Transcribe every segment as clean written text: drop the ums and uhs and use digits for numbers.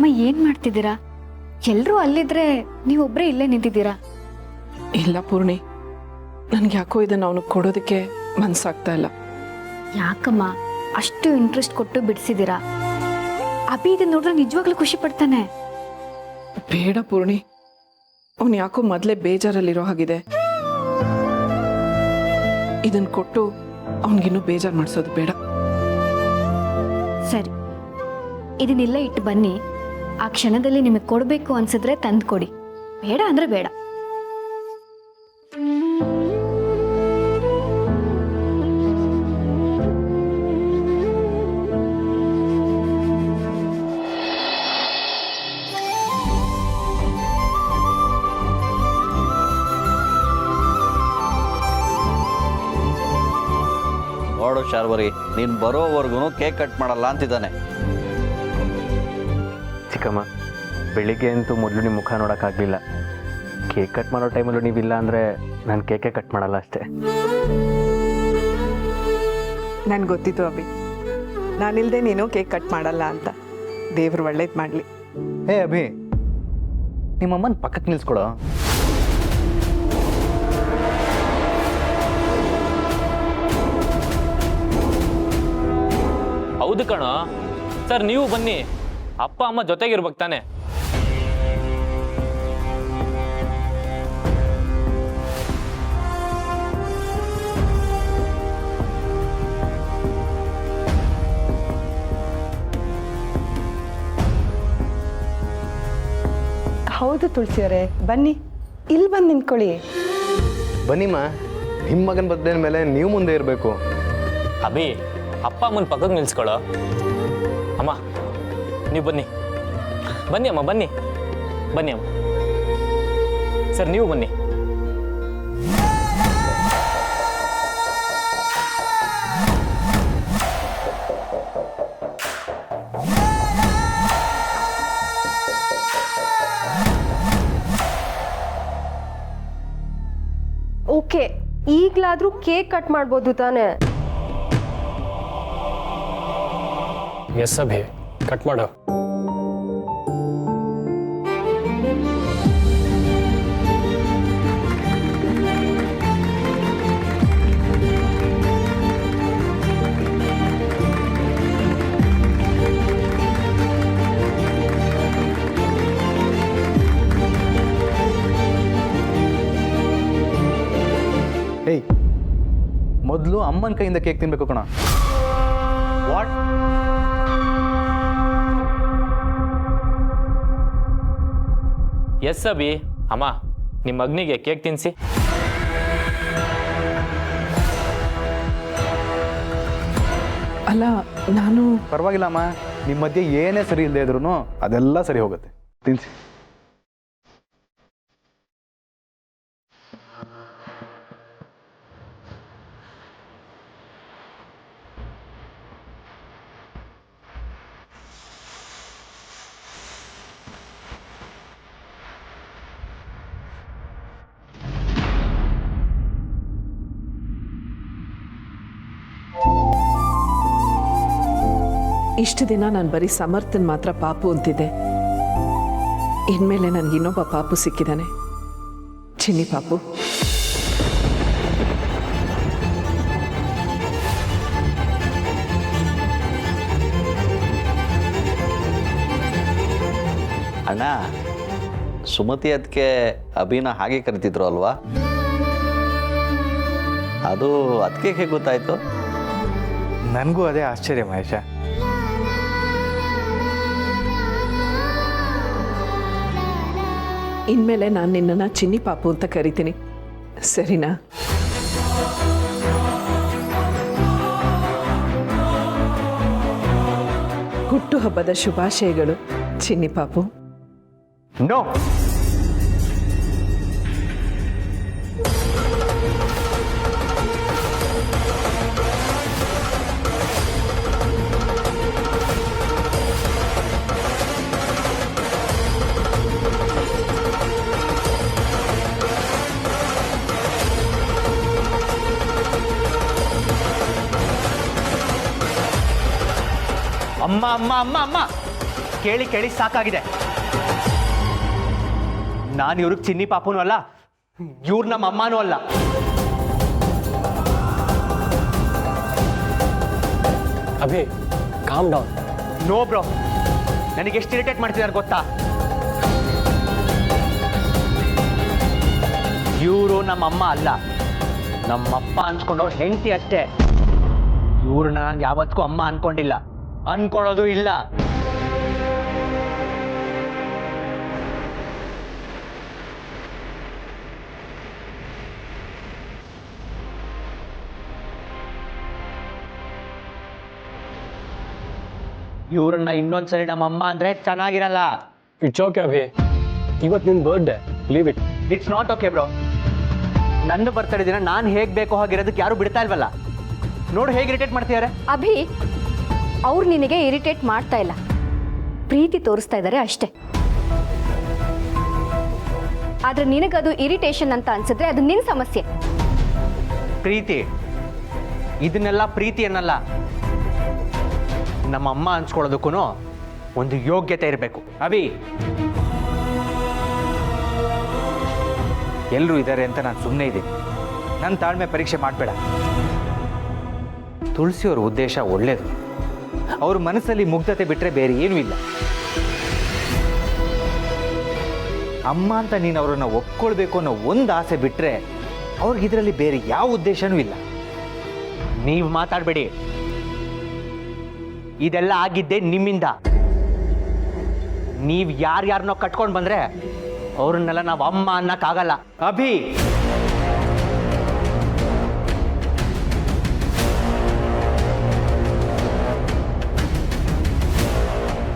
ಅಮ್ಮ ಏನ್ ಮಾಡ್ತಿದ್ದೀರಾ? ಎಲ್ರೂ ಅಲ್ಲಿದ್ರೆ ನೀವೊಬ್ರೇ ಇಲ್ಲೇ ನಿಂತಿದ್ದೀರಾ? ಇಲ್ಲ ಪೂರ್ಣಿ, ನನ್ಗೆ ಯಾಕೋ ಇದನ್ನ ಅವನಿಗೆ ಕೊಡೋದಕ್ಕೆ ಮನ್ಸಾಗ್ತಾ ಇಲ್ಲ. ಯಾಕಮ್ಮ ಅಷ್ಟು ಇಂಟ್ರೆಸ್ಟ್ ಕೊಟ್ಟು ಬಿಡಿಸಿದ್ದೀರಾ? ಅಭಿ ಇದನ್ನ ನೋಡಿದ್ರೆ ನಿಜವಾಗ್ಲೂ ಖುಷಿ ಪಡ್ತಾನೆ. ಬೇಡ ಪೂರ್ಣಿ, ಅವನು ಯಾಕೋ ಮೊದಲೇ ಬೇಜಾರಲ್ಲಿರೋ ಹಾಗಿದೆ. ಇದನ್ನ ಕೊಟ್ಟು ಅವನಿಗಿನ್ನೂ ಬೇಜಾರು ಮಾಡಿಸೋದು ಬೇಡ. ಸರಿ, ಇದನ್ನೆಲ್ಲ ಇಟ್ಟು ಬನ್ನಿ. ಆ ಕ್ಷಣದಲ್ಲಿ ನಿಮಗೆ ಕೊಡಬೇಕು ಅನ್ಸಿದ್ರೆ ತಂದು ಕೊಡಿ, ಬೇಡ ಅಂದ್ರೆ ಬೇಡ. ನೋಡು ಶಾರ್ವರಿ, ನೀನು ಬರೋವರೆಗೂ ಕೇಕ್ ಕಟ್ ಮಾಡಲ್ಲ ಅಂತಿದ್ದಾನೆ. ಚಿಕ್ಕಮ್ಮ, ಬೆಳಿಗ್ಗೆ ಅಂತೂ ಮೊದಲು ನಿಮ್ಮ ಮುಖ ನೋಡೋಕ್ಕಾಗಲಿಲ್ಲ. ಕೇಕ್ ಕಟ್ ಮಾಡೋ ಟೈಮಲ್ಲೂ ನೀವಿಲ್ಲ ಅಂದರೆ ನಾನು ಕೇಕೆ ಕಟ್ ಮಾಡಲ್ಲ ಅಷ್ಟೇ. ನನ್ಗೆ ಗೊತ್ತಿತ್ತು ಅಭಿ, ನಾನಿಲ್ಲದೆ ನೀನು ಕೇಕ್ ಕಟ್ ಮಾಡಲ್ಲ ಅಂತ. ದೇವ್ರು ಒಳ್ಳೇದು ಮಾಡಲಿ. ಹೇ ಅಭಿ, ನಿಮ್ಮಮ್ಮನ ಪಕ್ಕಕ್ಕೆ ನಿಲ್ಸ್ಕೊಡೋ. ಹೌದು ಕಣೋ ಸರ್, ನೀವು ಬನ್ನಿ, ಅಪ್ಪ ಅಮ್ಮ ಜೊತೆಗಿರ್ಬೇಕು ತಾನೆ. ಹೌದು ತುಳಸಿಯವರೇ, ಬನ್ನಿ, ಇಲ್ಲಿ ಬಂದು ನಿಂತ್ಕೊಳ್ಳಿ. ಬನ್ನಿಮ್ಮ, ನಿಮ್ಮ ಮಗನ ಬರ್ತಡೇ ಮೇಲೆ ನೀವು ಮುಂದೆ ಇರಬೇಕು. ಅಭಿ, ಅಪ್ಪ ಅಮ್ಮನ ಪಕ್ಕಕ್ಕೆ ನಿಲ್ಸ್ಕೊಳ್ಳೋ. ಅಮ್ಮ ನೀವು ಬನ್ನಿ, ಬನ್ನಿ ಅಮ್ಮ, ಬನ್ನಿ ಬನ್ನಿ ಅಮ್ಮ. ಸರ್ ನೀವು ಬನ್ನಿ. ಓಕೆ, ಈಗಲಾದ್ರೂ ಕೇಕ್ ಕಟ್ ಮಾಡ್ಬೋದು ತಾನೆ? ಎಸ್ ಅಭಿ, ಕಟ್ ಮಾಡು. ಹೇಯ್, ಮೊದಲು ಅಮ್ಮನ ಕೈಯಿಂದ ಕೇಕ್ ತಿನ್ಬೇಕು ಕಣ. ವಾಟ್? ಎಸ್ ಅಭಿ, ಅಮ್ಮ ನಿಮ್ಮ ಮಗನಿಗೆ ಕೇಕ್ ತಿನ್ನಿಸಿ. ಅಲ್ಲ, ನಾನು ಪರವಾಗಿಲ್ಲ ಅಮ್ಮ, ನಿಮ್ಮ ಮಧ್ಯೆ ಏನೇ ಸರಿ ಇಲ್ಲದೆ ಇದ್ರೂ ಅದೆಲ್ಲ ಸರಿ ಹೋಗುತ್ತೆ. ತಿನ್ಸಿ. ಇಷ್ಟು ದಿನ ನಾನು ಬರೀ ಸಮರ್ಥನ್ ಮಾತ್ರ ಪಾಪು ಅಂತಿದ್ದೆ. ಇನ್ಮೇಲೆ ನನಗೆ ಇನ್ನೊಬ್ಬ ಪಾಪು ಸಿಕ್ಕಿದ್ದಾನೆ, ಚಿನ್ನಿ ಪಾಪು. ಅಣ್ಣ, ಸುಮತಿ ಅದಕ್ಕೆ ಅಭಿನ ಹಾಗೆ ಕರಿತಿದ್ರು ಅಲ್ವಾ? ಅದು ಅದಕ್ಕೆ ಹೇಗೆ ಗೊತ್ತಾಯ್ತು? ನನಗೂ ಅದೇ ಆಶ್ಚರ್ಯ ಮಹೇಶ. ಇನ್ಮೇಲೆ ನಾನು ನಿನ್ನನ್ನು ಚಿನ್ನಿ ಪಾಪು ಅಂತ ಕರಿತೀನಿ, ಸರಿನಾ? ಹುಟ್ಟುಹಬ್ಬದ ಶುಭಾಶಯಗಳು ಚಿನ್ನಿ ಪಾಪು. ನೋ, ಅಮ್ಮ ಅಮ್ಮ ಅಮ್ಮ ಅಮ್ಮ ಕೇಳಿ ಕೇಳಿ ಸಾಕಾಗಿದೆ. ನಾನು ಇವ್ರಿಗೆ ಚಿನ್ನಿ ಪಾಪನೂ ಅಲ್ಲ, ಇವ್ರು ನಮ್ಮ ಅಮ್ಮನೂ ಅಲ್ಲ. Abhi calm down. No bro, ನನಗೆ ಎಷ್ಟು ಇರಿಟೇಟ್ ಮಾಡ್ತಿದ್ದಾರೆ ಗೊತ್ತಾ? ಇವರು ನಮ್ಮಮ್ಮ ಅಲ್ಲ, ನಮ್ಮಪ್ಪ ಅನ್ಸ್ಕೊಂಡವ್ರು ಹೆಂಡತಿ ಅಷ್ಟೇ. ಇವ್ರನ್ನ ನಾನು ಯಾವತ್ತೂ ಅಮ್ಮ ಅನ್ಕೊಂಡಿಲ್ಲ, ಅನ್ಕೊಳ್ಳೋದು ಇಲ್ಲ. ಇವ್ರನ್ನ ಇನ್ನೊಂದ್ಸರಿ ನಮ್ಮಮ್ಮ ಅಂದ್ರೆ ಚೆನ್ನಾಗಿರಲ್ಲ. ಇಟ್ಸ್ ಓಕೆ ಅಭಿ, ಇವತ್ತು ನಿನ್ನ birthday, leave it. It's not okay bro. ನನ್ನ ಬರ್ತಡೇ ದಿನ ನಾನು ಹೇಗೆ ಬೇಕೋ ಹಾಗಿರೋದಕ್ಕೆ ಯಾರು ಬಿಡ್ತಾ ಇಲ್ವಲ್ಲ. ನೋಡು ಹೇಗೆ ಇರಿಟೇಟ್ ಮಾಡ್ತಿದ್ದಾರೆ. ಅಭಿ, ಅವ್ರು ನಿನಗೆ ಇರಿಟೇಟ್ ಮಾಡ್ತಾ ಇಲ್ಲ, ಪ್ರೀತಿ ತೋರಿಸ್ತಾ ಇದ್ದಾರೆ ಅಷ್ಟೇ. ಆದ್ರೆ ನಿನಗದು ಇರಿಟೇಷನ್ ಅಂತ ಅನ್ಸಿದ್ರೆ ಅದು ನಿನ್ನ ಸಮಸ್ಯೆ. ಪ್ರೀತಿ ಇದನ್ನೆಲ್ಲ ಪ್ರೀತಿ ಅನ್ನಲ್ಲ. ನಮ್ಮಮ್ಮ ಅನ್ಸ್ಕೊಳ್ಳೋದಕ್ಕೂ ಒಂದು ಯೋಗ್ಯತೆ ಇರಬೇಕು. ಅಭಿ, ಎಲ್ಲರೂ ಇದ್ದಾರೆ ಅಂತ ನಾನು ಸುಮ್ಮನೆ ಇದ್ದೀನಿ. ನನ್ನ ತಾಳ್ಮೆ ಪರೀಕ್ಷೆ ಮಾಡಬೇಡ. ತುಳಸಿಯವ್ರ ಉದ್ದೇಶ ಒಳ್ಳೇದು. ಅವ್ರ ಮನಸ್ಸಲ್ಲಿ ಮುಗ್ಧತೆ ಬಿಟ್ಟರೆ ಬೇರೆ ಏನೂ ಇಲ್ಲ. ಅಮ್ಮ ಅಂತ ನೀನು ಅವರನ್ನು ಒಪ್ಕೊಳ್ಬೇಕು ಅನ್ನೋ ಒಂದು ಆಸೆ ಬಿಟ್ಟರೆ ಅವ್ರಿಗೆ ಇದರಲ್ಲಿ ಬೇರೆ ಯಾವ ಉದ್ದೇಶನೂ ಇಲ್ಲ. ನೀವು ಮಾತಾಡಬೇಡಿ. ಇದೆಲ್ಲ ಆಗಿದ್ದೆ ನಿಮ್ಮಿಂದ. ನೀವು ಯಾರ್ಯಾರನ್ನೋ ಕಟ್ಕೊಂಡು ಬಂದ್ರೆ ಅವ್ರನ್ನೆಲ್ಲ ನಾವು ಅಮ್ಮ ಅನ್ನಕ್ಕಾಗಲ್ಲ. ಅಭಿ,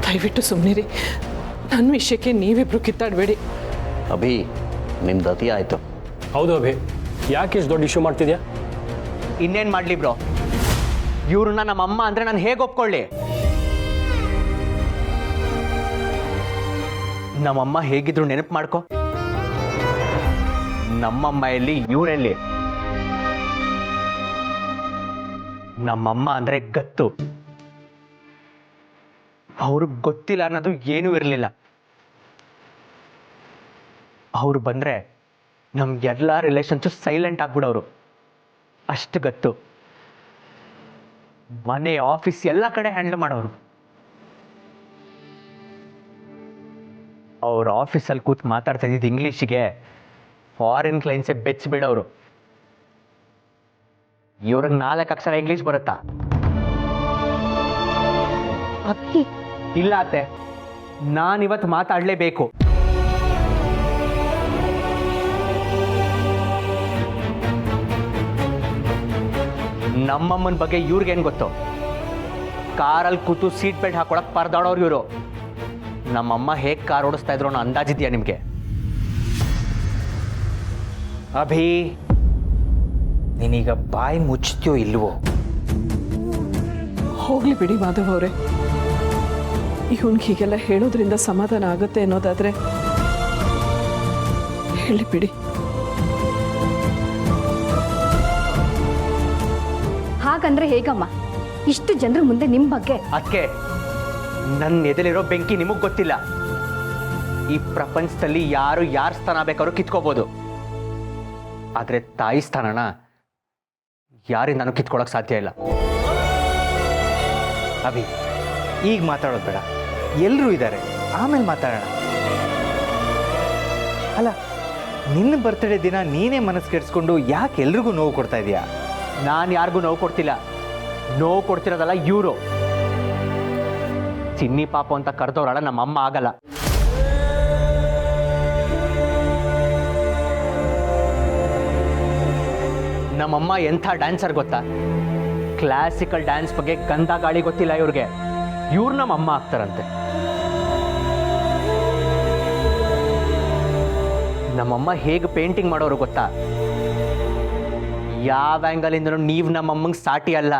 ದಯವಿಟ್ಟು ಸುಮ್ಮನಿರಿ. ನನ್ನ ವಿಷಯಕ್ಕೆ ನೀವಿಬ್ರು ಕಿತ್ತಾಡಬೇಡಿ. ಅಭಿ, ನಿಮ್ದು ಅತಿ ಆಯಿತು. ಹೌದು ಅಭಿ, ಯಾಕೆ ಇಷ್ಟು ದೊಡ್ಡ ಇಶ್ಯೂ ಮಾಡ್ತಿದ್ಯಾ? ಇನ್ನೇನು ಮಾಡಲಿ ಬ್ರೋ, ಇವ್ರನ್ನ ನಮ್ಮಮ್ಮ ಅಂದ್ರೆ ನಾನು ಹೇಗೆ ಒಪ್ಕೊಳ್ಳಿ? ನಮ್ಮಮ್ಮ ಹೇಗಿದ್ರು ನೆನಪು ಮಾಡ್ಕೊ. ನಮ್ಮಮ್ಮ ಎಲ್ಲಿ, ಇವರೆಲ್ಲಿ? ನಮ್ಮಮ್ಮ ಅಂದ್ರೆ ಗತ್ತು. ಅವ್ರಿಗೆ ಗೊತ್ತಿಲ್ಲ ಅನ್ನೋದು ಏನೂ ಇರಲಿಲ್ಲ. ಅವ್ರು ಬಂದ್ರೆ ನಮ್ಗೆಲ್ಲ ರಿಲೇಷನ್ಸು ಸೈಲೆಂಟ್ ಆಗ್ಬಿಡೋರು. ಅಷ್ಟು ಗತ್ತು. ಮನೆ, ಆಫೀಸ್ ಎಲ್ಲ ಕಡೆ ಹ್ಯಾಂಡಲ್ ಮಾಡೋರು. ಅವ್ರ ಆಫೀಸಲ್ಲಿ ಕೂತ್ ಮಾತಾಡ್ತಾ ಇದ್ದಿದ್ದು ಇಂಗ್ಲೀಷಿಗೆ ಫಾರಿನ್ ಕ್ಲೈಂಟ್ಸೇ ಬೆಚ್ಚಿಬಿಡೋರು. ಇವ್ರಿಗೆ 4 ಅಕ್ಷರ ಇಂಗ್ಲೀಷ್ ಬರುತ್ತಾ? ಅಭಿ, ಇಲ್ಲ ಅತ್ತೆ, ನಾನಿವತ್ತು ಮಾತಾಡಲೇಬೇಕು. ನಮ್ಮಮ್ಮನ ಬಗ್ಗೆ ಇವ್ರಿಗೇನು ಗೊತ್ತು? ಕಾರಲ್ಲಿ ಕೂತು ಸೀಟ್ ಬೆಲ್ಟ್ ಹಾಕೊಳಕ್ ಪರದಾಡೋರು ಇವರು. ನಮ್ಮಮ್ಮ ಹೇಗೆ ಕಾರ್ ಓಡಿಸ್ತಾ ಇದ್ರು ಅನ್ನೋ ಅಂದಾಜಿದ್ಯಾ ನಿಮಗೆ? ಅಭಿ, ನೀನೀಗ ಬಾಯಿ ಮುಚ್ತೀಯೋ ಇಲ್ವೋ? ಹೋಗ್ಲಿ ಬಿಡಿ ಮಾಧವ್ ಅವರೇ. ಇವನ್ಗೆ ಹೀಗೆಲ್ಲ ಹೇಳೋದ್ರಿಂದ ಸಮಾಧಾನ ಆಗುತ್ತೆ ಅನ್ನೋದಾದ್ರೆ ಹೇಳಿ ಬಿಡಿ. ಹಾಗಂದ್ರೆ ಹೇಗಮ್ಮ? ಇಷ್ಟು ಜನರ ಮುಂದೆ ನಿಮ್ಮ ಬಗ್ಗೆ ಅದಕ್ಕೆ ನನ್ನ ಎದೆಲಿರೋ ಬೆಂಕಿ ನಿಮಗೆ ಗೊತ್ತಿಲ್ಲ. ಈ ಪ್ರಪಂಚದಲ್ಲಿ ಯಾರು ಯಾರ ಸ್ಥಾನ ಬೇಕಾದ್ರೂ ಕಿತ್ಕೋಬೋದು, ಆದರೆ ತಾಯಿ ಸ್ಥಾನನ ಯಾರಿಂದನೂ ಕಿತ್ಕೊಳ್ಳೋಕೆ ಸಾಧ್ಯ ಇಲ್ಲ. ಅಭಿ, ಈಗ ಮಾತಾಡೋದು ಬೇಡ. ಎಲ್ಲರೂ ಇದ್ದಾರೆ, ಆಮೇಲೆ ಮಾತಾಡೋಣ. ಅಲ್ಲ, ನಿನ್ನ ಬರ್ತಡೇ ದಿನ ನೀನೇ ಮನಸ್ಸು ಕೆಡಿಸ್ಕೊಂಡು ಯಾಕೆ ಎಲ್ರಿಗೂ ನೋವು ಕೊಡ್ತಾ ಇದೀಯಾ? ನಾನು ಯಾರಿಗೂ ನೋವು ಕೊಡ್ತಿಲ್ಲ. ನೋವು ಕೊಡ್ತಿರೋದಲ್ಲ ಇವರು. ಚಿನ್ನಿ ಪಾಪ ಅಂತ ಕರೆದವ್ರಲ್ಲ ನಮ್ಮಮ್ಮ ಆಗಲ್ಲ. ನಮ್ಮಮ್ಮ ಎಂಥ ಡ್ಯಾನ್ಸರ್ ಗೊತ್ತಾ? ಕ್ಲಾಸಿಕಲ್ ಡ್ಯಾನ್ಸ್ ಬಗ್ಗೆ ಗಂಧ ಗಾಳಿ ಗೊತ್ತಿಲ್ಲ ಇವ್ರಿಗೆ. ಇವ್ರು ನಮ್ಮಮ್ಮ ಆಗ್ತಾರಂತೆ. ನಮ್ಮಮ್ಮ ಹೇಗೆ ಪೇಂಟಿಂಗ್ ಮಾಡೋರು ಗೊತ್ತಾ? ಯಾವ ಆ್ಯಂಗಲಿಂದನೂ ನೀವು ನಮ್ಮಮ್ಮಂಗೆ ಸಾಟಿ ಅಲ್ಲ.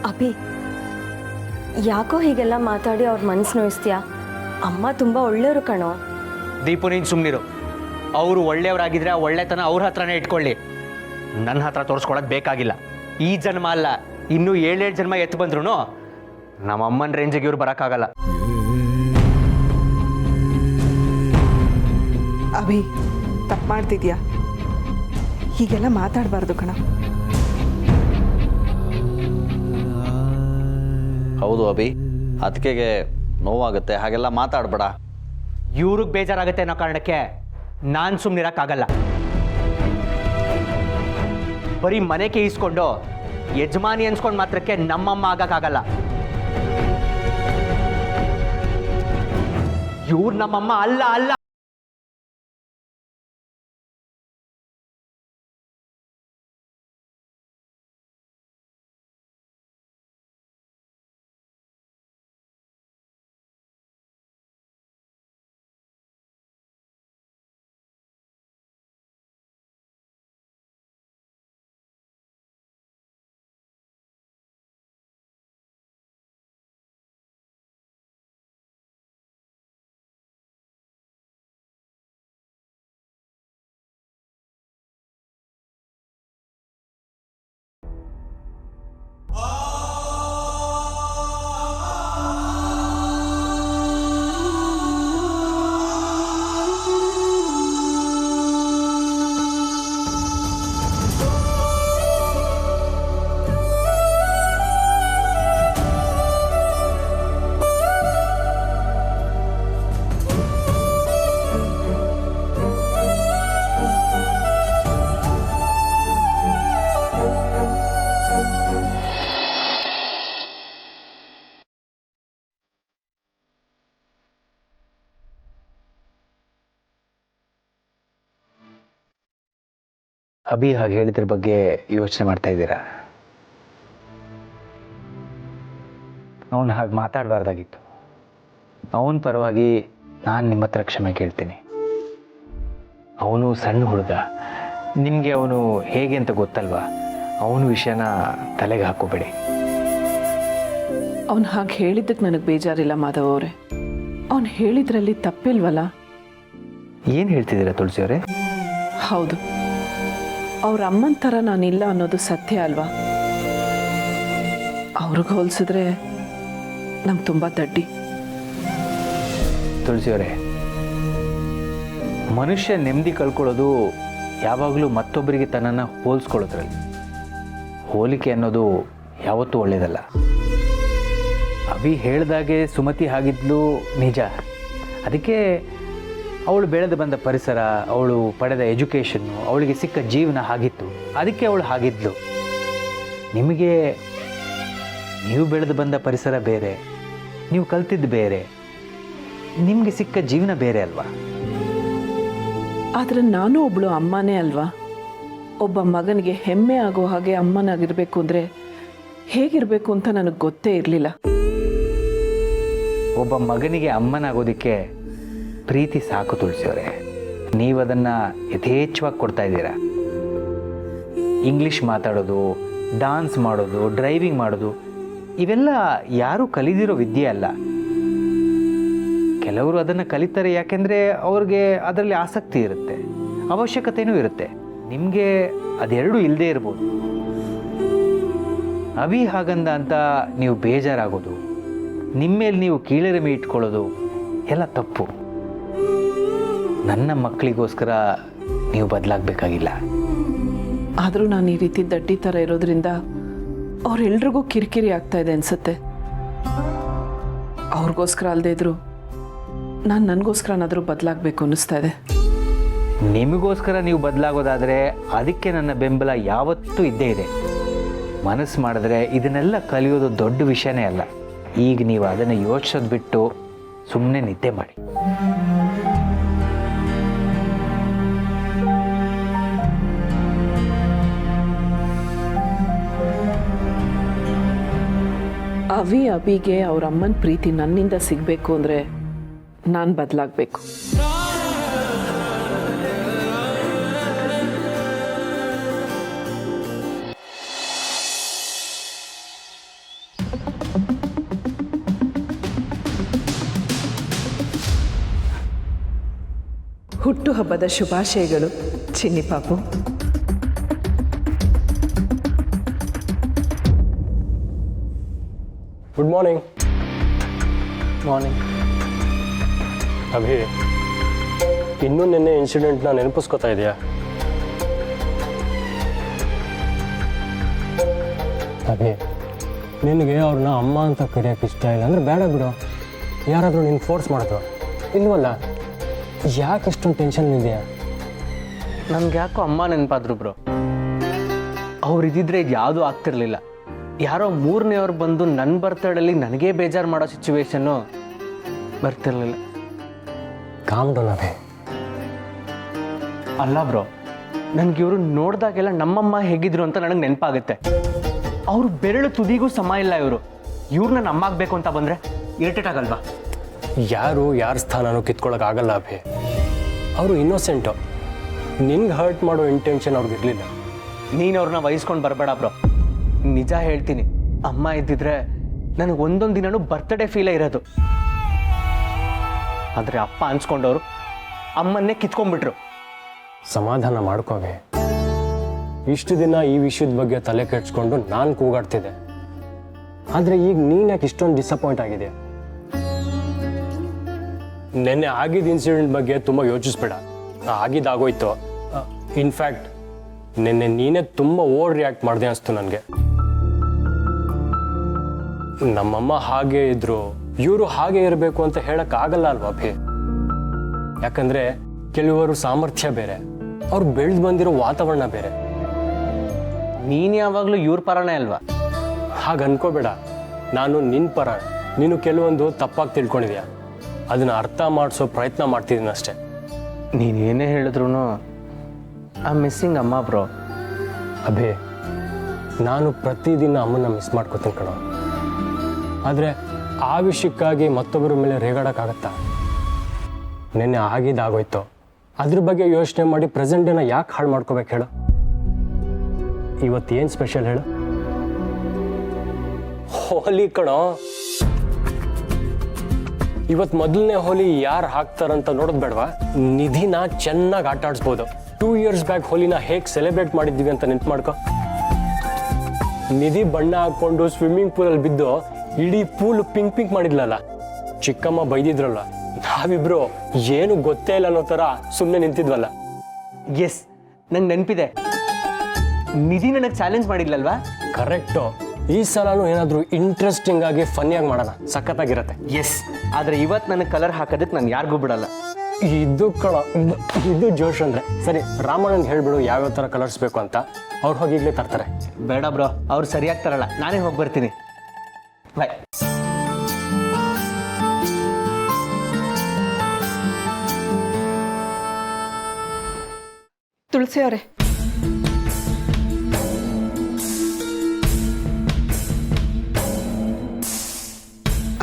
ಅಭಿ, ಯಾಕೋ ಹೀಗೆಲ್ಲ ಮಾತಾಡಿ ಅವ್ರ ಮನಸ್ಸು ನೋಯಿಸ್ತೀಯಾ? ಅಮ್ಮ ತುಂಬ ಒಳ್ಳೆಯವರು ಕಣೋ. ದೀಪು, ನೀನು ಸುಮ್ಮನಿರು. ಅವರು ಒಳ್ಳೆಯವರಾಗಿದ್ರೆ ಆ ಒಳ್ಳೆತನ ಅವ್ರ ಹತ್ರನೇ ಇಟ್ಕೊಳ್ಳಿ. ನನ್ನ ಹತ್ರ ತೋರಿಸ್ಕೊಳಕ್ ಬೇಕಾಗಿಲ್ಲ. ಈ ಜನ್ಮ ಅಲ್ಲ, ಇನ್ನೂ 7 ಜನ್ಮ ಎತ್ತು ಬಂದ್ರು ನಮ್ಮ ಅಮ್ಮನ ರೇಂಜಿಗೆ ಇವ್ರು ಬರೋಕ್ಕಾಗಲ್ಲ. ಅಭಿ ತಪ್ಪು ಮಾಡ್ತಿದ್ಯಾ, ಹೀಗೆಲ್ಲ ಮಾತಾಡಬಾರ್ದು ಕಣ. ಹೌದು ಅಭಿ, ಅದಕ್ಕೆ ನೋವಾಗುತ್ತೆ, ಹಾಗೆಲ್ಲ ಮಾತಾಡಬೇಡ. ಇವ್ರಿಗೆ ಬೇಜಾರಾಗುತ್ತೆ ಅನ್ನೋ ಕಾರಣಕ್ಕೆ ನಾನು ಸುಮ್ಮನಿರೋಕ್ಕಾಗಲ್ಲ. ಬರೀ ಮನೆಗೆ ಈಸ್ಕೊಂಡು ಯಜಮಾನಿ ಅನ್ಸ್ಕೊಂಡು ಮಾತ್ರಕ್ಕೆ ನಮ್ಮಮ್ಮ ಆಗಕ್ಕಾಗಲ್ಲ. ಇವ್ರು ನಮ್ಮಮ್ಮ ಅಲ್ಲ ಅಲ್ಲ. ಅಭಿ ಹಾಗೆ ಹೇಳಿದ್ರ ಬಗ್ಗೆ ಯೋಚನೆ ಮಾಡ್ತಾ ಇದ್ದೀರಾ? ಅವನು ಹಾಗೆ ಮಾತಾಡಬಾರ್ದಾಗಿತ್ತು. ಅವನ ಪರವಾಗಿ ನಾನು ನಿಮ್ಮ ಹತ್ರ ಕ್ಷಮೆ ಕೇಳ್ತೀನಿ. ಅವನು ಸಣ್ಣ ಹುಡುಗ, ನಿಮಗೆ ಅವನು ಹೇಗೆ ಅಂತ ಗೊತ್ತಲ್ವಾ? ಅವನ ವಿಷಯನ ತಲೆಗೆ ಹಾಕೋಬೇಡಿ. ಅವನು ಹಾಗೆ ಹೇಳಿದ್ದಕ್ಕೆ ನನಗೆ ಬೇಜಾರಿಲ್ಲ ಮಾಧವ್ ಅವರೇ. ಅವನು ಹೇಳಿದ್ರಲ್ಲಿ ತಪ್ಪಿಲ್ವಲ್ಲ? ಏನು ಹೇಳ್ತಿದ್ದೀರಾ ತುಳಸಿಯವರೇ? ಹೌದು, ಅವ್ರ ಅಮ್ಮನ ಥರ ನಾನಿಲ್ಲ ಅನ್ನೋದು ಸತ್ಯ ಅಲ್ವಾ? ಅವ್ರಿಗೆ ಹೋಲಿಸಿದ್ರೆ ನಮ್ಗೆ ತುಂಬ ದಡ್ಡಿ. ತುಳಸಿಯವರೇ, ಮನುಷ್ಯ ನೆಮ್ಮದಿ ಕಳ್ಕೊಳ್ಳೋದು ಯಾವಾಗಲೂ ಮತ್ತೊಬ್ಬರಿಗೆ ತನ್ನನ್ನು ಹೋಲಿಸ್ಕೊಳ್ಳೋದ್ರಲ್ಲಿ. ಹೋಲಿಕೆ ಅನ್ನೋದು ಯಾವತ್ತೂ ಒಳ್ಳೆಯದಲ್ಲ. ಅಭಿ ಹೇಳ್ದಾಗೆ ಸುಮತಿ ಆಗಿದ್ಲು ನಿಜ. ಅದಕ್ಕೆ ಅವಳು ಬೆಳೆದು ಬಂದ ಪರಿಸರ, ಅವಳು ಪಡೆದ ಎಜುಕೇಷನ್ನು, ಅವಳಿಗೆ ಸಿಕ್ಕ ಜೀವನ ಆಗಿತ್ತು. ಅದಕ್ಕೆ ಅವಳು ಆಗಿದ್ಲು. ನಿಮಗೆ ನೀವು ಬೆಳೆದು ಬಂದ ಪರಿಸರ ಬೇರೆ, ನೀವು ಕಲ್ತಿದ್ದು ಬೇರೆ, ನಿಮಗೆ ಸಿಕ್ಕ ಜೀವನ ಬೇರೆ ಅಲ್ವಾ? ಆದರೆ ನಾನು ಒಬ್ಬಳು ಅಮ್ಮನೇ ಅಲ್ವಾ? ಒಬ್ಬ ಮಗನಿಗೆ ಹೆಮ್ಮೆ ಆಗೋ ಹಾಗೆ ಅಮ್ಮನಾಗಿರಬೇಕು ಅಂದರೆ ಹೇಗಿರಬೇಕು ಅಂತ ನನಗೆ ಗೊತ್ತೇ ಇರಲಿಲ್ಲ. ಒಬ್ಬ ಮಗನಿಗೆ ಅಮ್ಮನಾಗೋದಕ್ಕೆ ಪ್ರೀತಿ ಸಾಕು ತುಳಸಿಯವರೇ. ನೀವು ಅದನ್ನು ಯಥೇಚ್ಛವಾಗಿ ಕೊಡ್ತಾ ಇದ್ದೀರಾ. ಇಂಗ್ಲೀಷ್ ಮಾತಾಡೋದು, ಡಾನ್ಸ್ ಮಾಡೋದು, ಡ್ರೈವಿಂಗ್ ಮಾಡೋದು ಇವೆಲ್ಲ ಯಾರೂ ಕಲಿದಿರೋ ವಿದ್ಯೆ ಅಲ್ಲ. ಕೆಲವರು ಅದನ್ನು ಕಲಿತಾರೆ ಯಾಕೆಂದರೆ ಅವ್ರಿಗೆ ಅದರಲ್ಲಿ ಆಸಕ್ತಿ ಇರುತ್ತೆ, ಅವಶ್ಯಕತೆಯೂ ಇರುತ್ತೆ. ನಿಮಗೆ ಅದೆರಡೂ ಇಲ್ಲದೇ ಇರ್ಬೋದು. ಅಭಿ ಹಾಗಂದ ಅಂತ ನೀವು ಬೇಜಾರಾಗೋದು, ನಿಮ್ಮ ಮೇಲೆ ನೀವು ಕೀಳರಿಮೆ ಇಟ್ಕೊಳ್ಳೋದು ಎಲ್ಲ ತಪ್ಪು. ನನ್ನ ಮಕ್ಕಳಿಗೋಸ್ಕರ ನೀವು ಬದಲಾಗಬೇಕಾಗಿಲ್ಲ. ಆದರೂ ನಾನು ಈ ರೀತಿ ದಡ್ಡಿ ಥರ ಇರೋದ್ರಿಂದ ಅವ್ರೆಲ್ರಿಗೂ ಕಿರಿಕಿರಿ ಆಗ್ತಾ ಇದೆ ಅನಿಸುತ್ತೆ. ಅವ್ರಿಗೋಸ್ಕರ ಅಲ್ಲದೆ ಇದ್ರು ನಾನು ನನಗೋಸ್ಕರನಾದರೂ ಬದಲಾಗಬೇಕು ಅನ್ನಿಸ್ತಾ ಇದೆ. ನಿಮಗೋಸ್ಕರ ನೀವು ಬದಲಾಗೋದಾದರೆ ಅದಕ್ಕೆ ನನ್ನ ಬೆಂಬಲ ಯಾವತ್ತೂ ಇದ್ದೇ ಇದೆ. ಮನಸ್ಸು ಮಾಡಿದ್ರೆ ಇದನ್ನೆಲ್ಲ ಕಲಿಯೋದು ದೊಡ್ಡ ವಿಷಯನೇ ಅಲ್ಲ. ಈಗ ನೀವು ಅದನ್ನು ಯೋಚಿಸೋದು ಬಿಟ್ಟು ಸುಮ್ಮನೆ ನಿದ್ದೆ ಮಾಡಿ. ಅಭಿಗೆ ಅವ್ರ ಅಮ್ಮನ ಪ್ರೀತಿ ನನ್ನಿಂದ ಸಿಗಬೇಕು ಅಂದರೆ ನಾನು ಬದಲಾಗಬೇಕು. ಹುಟ್ಟುಹಬ್ಬದ ಶುಭಾಶಯಗಳು ಚಿನ್ನಿ ಪಾಪು. Good morning. ಮಾರ್ನಿಂಗ್. ಅಭಿ, ಇನ್ನೂ ನಿನ್ನೆ ಇನ್ಸಿಡೆಂಟ್ನ ನೆನಪಿಸ್ಕೊತಾ ಇದೆಯಾ? ಅಭಿ, ನಿನಗೆ ಅವ್ರನ್ನ ಅಮ್ಮ ಅಂತ ಕರೆಯೋಕೆ ಇಷ್ಟ ಇಲ್ಲ ಅಂದರೆ ಬೇಡ ಬಿಡು. ಯಾರಾದರೂ ನೀನು ಫೋರ್ಸ್ ಮಾಡಿದ್ರು ಇಲ್ವಲ್ಲ? ಯಾಕೆ ಇಷ್ಟೊಂದು ಟೆನ್ಷನ್ ಇದೆಯಾ? ನನ್ಗೆ ಯಾಕೋ ಅಮ್ಮ ನೆನಪಾದ್ರು ಬ್ರೋ. ಅವ್ರು ಇದ್ದಿದ್ರೆ ಇದು ಯಾವುದೂ ಆಗ್ತಿರ್ಲಿಲ್ಲ. ಯಾರೋ ಮೂರನೇವ್ರು ಬಂದು ನನ್ನ ಬರ್ತಡೇಲಿ ನನಗೇ ಬೇಜಾರು ಮಾಡೋ ಸಿಚುವೇಶನ್ನು ಬರ್ತಿರ್ಲಿಲ್ಲ. Calm down Abhi. ಅಲ್ಲ ಬ್ರೋ, ನನಗೆ ಇವರು ನೋಡಿದಾಗೆಲ್ಲ ನಮ್ಮಮ್ಮ ಹೇಗಿದ್ರು ಅಂತ ನನಗೆ ನೆನಪಾಗುತ್ತೆ. ಅವ್ರು ಬೆರಳು ತುದಿಗೂ ಸಮ ಇಲ್ಲ. ಇವ್ರನ್ನ ನಮ್ಮ ಆಗಬೇಕು ಅಂತ ಬಂದರೆ ಇರಿಟೇಟ್ ಆಗಲ್ವಾ? ಯಾರು ಯಾರ ಸ್ಥಾನನೂ ಕಿತ್ಕೊಳ್ಳೋಕ್ಕಾಗಲ್ಲ ಅಭಿ. ಅವರು ಇನ್ನೋಸೆಂಟು. ನಿನ್ಗೆ ಹರ್ಟ್ ಮಾಡೋ ಇಂಟೆನ್ಷನ್ ಅವ್ರಿಗೆ ಇರಲಿಲ್ಲ. ನೀನು ಅವ್ರನ್ನ ವಹಿಸ್ಕೊಂಡು ಬರಬೇಡ ಬ್ರೋ. ನಿಜ ಹೇಳ್ತೀನಿ, ಅಮ್ಮ ಇದ್ದಿದ್ರೆ ನನಗೆ ಒಂದೊಂದು ದಿನನೂ ಬರ್ತ್ಡೇ ಫೀಲೇ ಇರೋದು. ಆದರೆ ಅಪ್ಪ ಅನ್ಸ್ಕೊಂಡವರು ಅಮ್ಮನ್ನೇ ಕಿತ್ಕೊಂಡ್ಬಿಟ್ರು. ಸಮಾಧಾನ ಮಾಡ್ಕೋವೆ. ಇಷ್ಟು ದಿನ ಈ ವಿಷಯದ ಬಗ್ಗೆ ತಲೆ ಕೆಡ್ಸ್ಕೊಂಡು ನಾನು ಕೂಗಾಡ್ತಿದ್ದೆ. ಆದರೆ ಈಗ ನೀನು ಯಾಕೆ ಇಷ್ಟೊಂದು ಡಿಸಪಾಯಿಂಟ್ ಆಗಿದೆ? ನೆನ್ನೆ ಆಗಿದ್ದ ಇನ್ಸಿಡೆಂಟ್ ಬಗ್ಗೆ ತುಂಬ ಯೋಚಿಸ್ಬೇಡ. ಆಗಿದ್ದಾಗೋಯ್ತು. ಇನ್ಫ್ಯಾಕ್ಟ್ ನಿನ್ನೆ ನೀನೇ ತುಂಬ ಓವರ್ ರಿಯಾಕ್ಟ್ ಮಾಡಿದೆ ಅನಿಸ್ತು ನನಗೆ. ನಮ್ಮಮ್ಮ ಹಾಗೆ ಇದ್ರು, ಇವರು ಹಾಗೆ ಇರಬೇಕು ಅಂತ ಹೇಳೋಕ್ಕಾಗಲ್ಲ ಅಲ್ವಾ ಅಭಿ? ಯಾಕಂದರೆ ಕೆಲವರು ಸಾಮರ್ಥ್ಯ ಬೇರೆ, ಅವ್ರು ಬೆಳೆದು ಬಂದಿರೋ ವಾತಾವರಣ ಬೇರೆ. ನೀನು ಯಾವಾಗಲೂ ಇವ್ರ ಪರನೇ ಅಲ್ವಾ? ಹಾಗೆ ಅನ್ಕೋಬೇಡ. ನಾನು ನಿನ್ನ ಪರ. ನೀನು ಕೆಲವೊಂದು ತಪ್ಪಾಗಿ ತಿಳ್ಕೊಂಡಿದ್ಯಾ. ಅದನ್ನು ಅರ್ಥ ಮಾಡಿಸೋ ಪ್ರಯತ್ನ ಮಾಡ್ತಿದ್ದೀನಿ ಅಷ್ಟೇ. ನೀನೇನೇ ಹೇಳಿದ್ರು ಐ ಮಿಸ್ಸಿಂಗ್ ಅಮ್ಮ ಬ್ರೋ. ಅಭಿ, ನಾನು ಪ್ರತಿದಿನ ಅಮ್ಮನ್ನ ಮಿಸ್ ಮಾಡ್ಕೋತೀನಿ ಕಣೋ. ಆದರೆ ಆ ವಿಷಯಕ್ಕಾಗಿ ಮತ್ತೊಬ್ಬರ ಮೇಲೆ ರೇಗಾಡೋಕ್ಕಾಗತ್ತಾ? ನಿನ್ನೆ ಆಗಿದ್ದಾಗೋಯ್ತು. ಅದ್ರ ಬಗ್ಗೆ ಯೋಚನೆ ಮಾಡಿ ಪ್ರೆಸೆಂಟ್ ಡೇನ ಯಾಕೆ ಹಾಳು ಮಾಡ್ಕೋಬೇಕು ಹೇಳು? ಇವತ್ತೇನು ಸ್ಪೆಷಲ್ ಹೇಳು? ಹೋಲಿ ಕಣೋ. ಇವತ್ತು ಮೊದಲನೇ ಹೋಲಿ ಯಾರು ಹಾಕ್ತಾರಂತ ನೋಡೋದು ಬೇಡವಾ? ನಿಧಿನ ಚೆನ್ನಾಗಿ ಆಟ ಆಡಿಸ್ಬೋದು. 2 years ಬ್ಯಾಕ್ ಹೋಲಿನ ಹೇಗೆ ಸೆಲೆಬ್ರೇಟ್ ಮಾಡಿದ್ವಿ ಅಂತ ನೆನ್ಪು ಮಾಡ್ಕೊ. ನಿಧಿ ಬಣ್ಣ ಹಾಕ್ಕೊಂಡು ಸ್ವಿಮ್ಮಿಂಗ್ ಪೂಲಲ್ಲಿ ಬಿದ್ದು ಇಡೀ ಪೂಲ್ ಪಿಂಕ್ ಮಾಡಿದ್ಲಲ್ಲ. ಚಿಕ್ಕಮ್ಮ ಬೈದಿದ್ರಲ್ಲ, ನಾವಿಬ್ರು ಏನು ಗೊತ್ತೇ ಇಲ್ಲ ಅನ್ನೋ ಥರ ಸುಮ್ಮನೆ ನಿಂತಿದ್ವಲ್ಲ. ಎಸ್, ನಂಗೆ ನೆನಪಿದೆ. ನಿಧಿ ನನಗೆ ಚಾಲೆಂಜ್ ಮಾಡಿದ್ಲಲ್ವಾ? ಕರೆಕ್ಟು. ಈ ಸಲನೂ ಏನಾದರೂ ಇಂಟ್ರೆಸ್ಟಿಂಗ್ ಆಗಿ ಫನ್ನಿಯಾಗಿ ಮಾಡೋಣ, ಸಖತ್ತಾಗಿರತ್ತೆ. ಎಸ್, ಆದರೆ ಇವತ್ತು ನನಗೆ ಕಲರ್ ಹಾಕೋದಕ್ಕೆ ನಾನು ಯಾರಿಗೂ ಬಿಡಲ್ಲ. ಇದು ಕಣ, ಇದು ಜೋಶ್ ಅಂದರೆ. ಸರಿ, ರಾಮಣ್ಣಂಗೆ ಹೇಳ್ಬಿಡು ಯಾವ್ಯಾವ ಥರ ಕಲರ್ಸ್ ಬೇಕು ಅಂತ. ಅವ್ರು ಹೋಗಿ ಈಗಲೇ ತರ್ತಾರೆ. ಬೇಡ ಬ್ರೋ, ಅವ್ರು ಸರಿಯಾಗಿ ತರಲ್ಲ. ನಾನೇ ಹೋಗಿ ಬರ್ತೀನಿ. ಬಾಯ್. ತುಳಸಿ ಅವರೇ,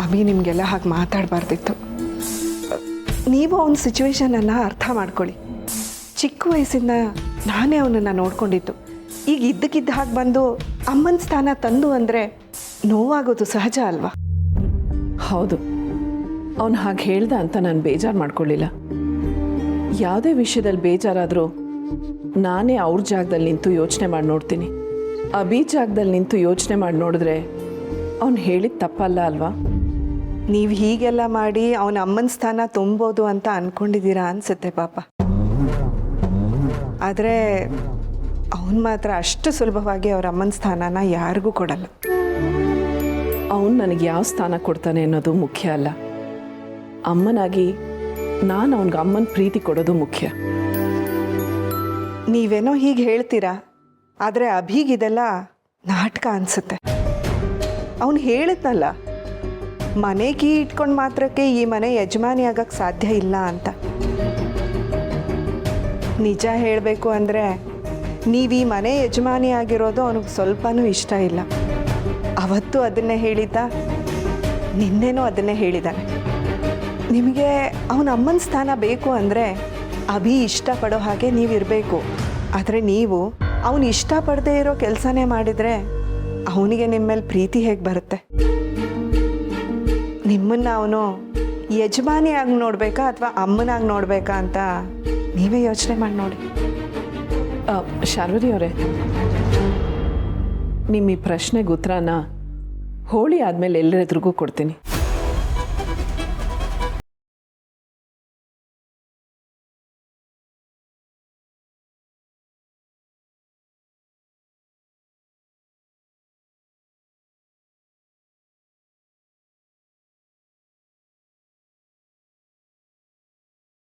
ಅಭಿ ನಿಮಗೆಲ್ಲ ಹಾಗೆ ಮಾತಾಡಬಾರ್ದಿತ್ತು. ನೀವು ಅವನ ಸಿಚುವೇಶನನ್ನು ಅರ್ಥ ಮಾಡ್ಕೊಳ್ಳಿ. ಚಿಕ್ಕ ವಯಸ್ಸಿಂದ ನಾನೇ ಅವನನ್ನು ನೋಡ್ಕೊಂಡಿದ್ದು. ಈಗ ಇದ್ದಕ್ಕಿದ್ದ ಹಾಗೆ ಬಂದು ಅಮ್ಮನ ಸ್ಥಾನ ತಂದು ಅಂದರೆ ನೋವಾಗೋದು ಸಹಜ ಅಲ್ವಾ? ಹೌದು, ಅವನು ಹಾಗೆ ಹೇಳ್ದ ಅಂತ ನಾನು ಬೇಜಾರು ಮಾಡ್ಕೊಳ್ಳಿಲ್ಲ. ಯಾವುದೇ ವಿಷಯದಲ್ಲಿ ಬೇಜಾರಾದರೂ ನಾನೇ ಅವ್ರ ಜಾಗದಲ್ಲಿ ನಿಂತು ಯೋಚನೆ ಮಾಡಿ ನೋಡ್ತೀನಿ. ಅಭಿ ಜಾಗದಲ್ಲಿ ನಿಂತು ಯೋಚನೆ ಮಾಡಿ ನೋಡಿದ್ರೆ ಅವನು ಹೇಳಿದ ತಪ್ಪಲ್ಲ ಅಲ್ವಾ? ನೀವು ಹೀಗೆಲ್ಲ ಮಾಡಿ ಅವನ ಅಮ್ಮನ ಸ್ಥಾನ ತುಂಬೋದು ಅಂತ ಅಂದ್ಕೊಂಡಿದ್ದೀರಾ ಅನಿಸುತ್ತೆ ಪಾಪ. ಆದರೆ ಅವನು ಮಾತ್ರ ಅಷ್ಟು ಸುಲಭವಾಗಿ ಅವ್ರ ಅಮ್ಮನ ಸ್ಥಾನನ ಯಾರಿಗೂ ಕೊಡಲ್ಲ. ಅವನು ನನಗೆ ಯಾವ ಸ್ಥಾನ ಕೊಡ್ತಾನೆ ಅನ್ನೋದು ಮುಖ್ಯ ಅಲ್ಲ. ಅಮ್ಮನಾಗಿ ನಾನು ಅವನಿಗೆ ಅಮ್ಮನ ಪ್ರೀತಿ ಕೊಡೋದು ಮುಖ್ಯ. ನೀವೇನೋ ಹೀಗೆ ಹೇಳ್ತೀರಾ, ಆದರೆ ಅಭಿಗಿದೆಲ್ಲ ನಾಟಕ ಅನಿಸುತ್ತೆ. ಅವನು ಹೇಳಿದ್ನಲ್ಲ, ಮನೆ ಕೀ ಇಟ್ಕೊಂಡು ಮಾತ್ರಕ್ಕೆ ಈ ಮನೆ ಯಜಮಾನಿ ಆಗಕ್ಕೆ ಸಾಧ್ಯ ಇಲ್ಲ ಅಂತ. ನಿಜ ಹೇಳಬೇಕು ಅಂದರೆ ನೀವು ಈ ಮನೆ ಯಜಮಾನಿ ಆಗಿರೋದು ಅವನಿಗೆ ಸ್ವಲ್ಪನೂ ಇಷ್ಟ ಇಲ್ಲ. ಅವತ್ತು ಅದನ್ನೇ ಹೇಳಿದ್ದ, ನಿನ್ನೆನೂ ಅದನ್ನೇ ಹೇಳಿದ್ದಾನೆ. ನಿಮಗೆ ಅವನ ಅಮ್ಮನ ಸ್ಥಾನ ಬೇಕು ಅಂದರೆ ಅಭಿ ಇಷ್ಟಪಡೋ ಹಾಗೆ ನೀವಿರಬೇಕು. ಆದರೆ ನೀವು ಅವನು ಇಷ್ಟಪಡದೇ ಇರೋ ಕೆಲಸನೇ ಮಾಡಿದರೆ ಅವನಿಗೆ ನಿಮ್ಮ ಮೇಲೆ ಪ್ರೀತಿ ಹೇಗೆ ಬರುತ್ತೆ? ನಿಮ್ಮನ್ನು ಅವನು ಯಜಮಾನಿಯಾಗಿ ನೋಡಬೇಕಾ ಅಥವಾ ಅಮ್ಮನಾಗಿ ನೋಡಬೇಕಾ ಅಂತ ನೀವೇ ಯೋಚನೆ ಮಾಡಿ ನೋಡಿ. ಶಾರ್ವರಿ ಅವರೇ, ನಿಮ್ಮ ಈ ಪ್ರಶ್ನೆಗೆ ಉತ್ತರನ ಹೋಳಿ ಆದಮೇಲೆ ಎಲ್ಲರ ಎದುರಿಗೂ ಕೊಡ್ತೀನಿ.